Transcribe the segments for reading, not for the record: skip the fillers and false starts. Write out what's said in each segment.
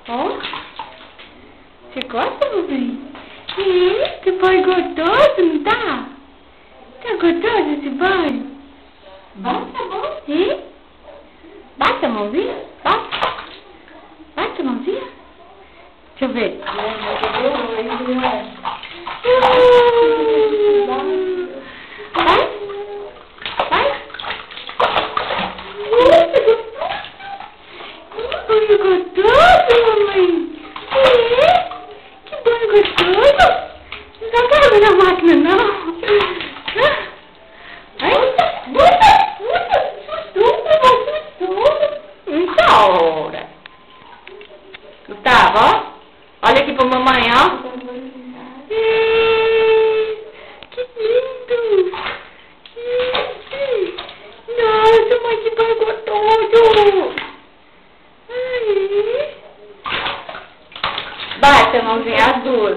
Ó. Você gosta, mamãe? Que banho gostoso, não tá? Tá gostoso esse banho? Bom, tá bom. Bate a mãozinha? Bate a mãozinha? Deixa eu ver. Vai. Que banho gostoso, mamãe. Que banho gostoso. Não tá carregando a máquina, não. Ora. Gustavo, ó. Olha aqui pra mamãe, ó. Que lindo. Nossa, mãe, que banho gostoso. Bate a mãozinha, as duas.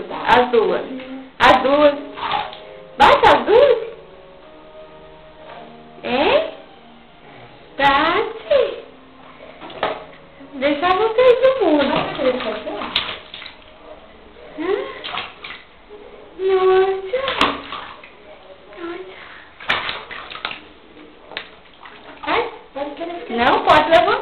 Bate as duas. Bate. Deixar vocês no mundo. Nossa. Não, pode levantar.